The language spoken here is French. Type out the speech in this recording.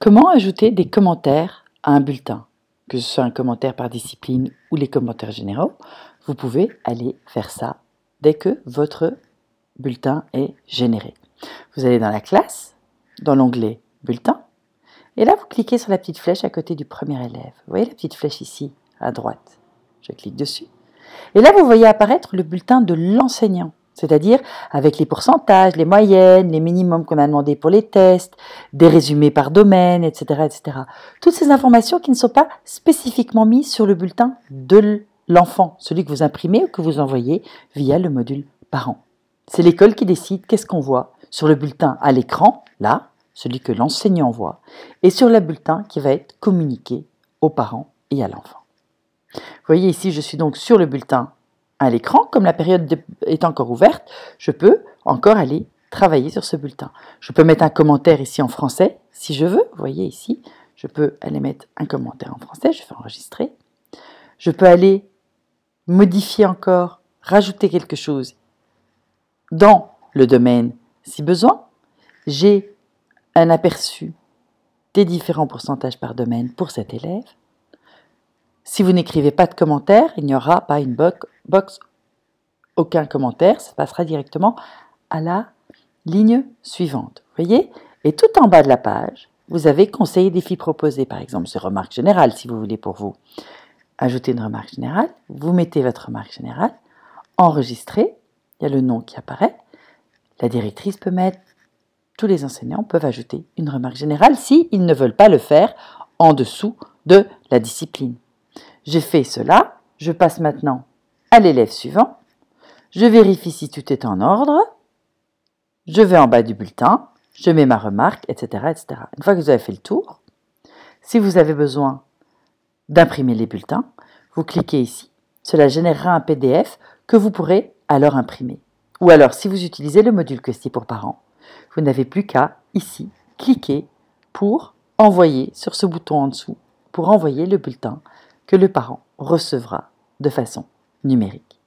Comment ajouter des commentaires à un bulletin? Que ce soit un commentaire par discipline ou les commentaires généraux, vous pouvez aller faire ça dès que votre bulletin est généré. Vous allez dans la classe, dans l'onglet Bulletin, et là vous cliquez sur la petite flèche à côté du premier élève. Vous voyez la petite flèche ici, à droite. Je clique dessus. Et là vous voyez apparaître le bulletin de l'enseignant, c'est-à-dire avec les pourcentages, les moyennes, les minimums qu'on a demandé pour les tests, des résumés par domaine, etc., etc. Toutes ces informations qui ne sont pas spécifiquement mises sur le bulletin de l'enfant, celui que vous imprimez ou que vous envoyez via le module parent. C'est l'école qui décide qu'est-ce qu'on voit sur le bulletin à l'écran, là, celui que l'enseignant voit, et sur le bulletin qui va être communiqué aux parents et à l'enfant. Vous voyez ici, je suis donc sur le bulletin à l'écran. Comme la période est encore ouverte, je peux encore aller travailler sur ce bulletin. Je peux mettre un commentaire ici en français, si je veux. Vous voyez ici, je peux aller mettre un commentaire en français. Je fais enregistrer. Je peux aller modifier encore, rajouter quelque chose dans le domaine si besoin. J'ai un aperçu des différents pourcentages par domaine pour cet élève. Si vous n'écrivez pas de commentaire, il n'y aura pas une box, aucun commentaire, ça passera directement à la ligne suivante. Vous voyez? Et tout en bas de la page, vous avez conseils et défis proposés. Par exemple, c'est remarque générale, si vous voulez pour vous. Ajoutez une remarque générale, vous mettez votre remarque générale, enregistrez, il y a le nom qui apparaît. La directrice peut mettre, tous les enseignants peuvent ajouter une remarque générale s'ils ne veulent pas le faire en dessous de la discipline. J'ai fait cela, je passe maintenant à l'élève suivant, je vérifie si tout est en ordre, je vais en bas du bulletin, je mets ma remarque, etc., etc. Une fois que vous avez fait le tour, si vous avez besoin d'imprimer les bulletins, vous cliquez ici, cela générera un PDF que vous pourrez alors imprimer. Ou alors, si vous utilisez le module Questi pour parents, vous n'avez plus qu'à, ici, cliquer pour envoyer sur ce bouton en dessous, pour envoyer le bulletin que le parent recevra de façon numérique.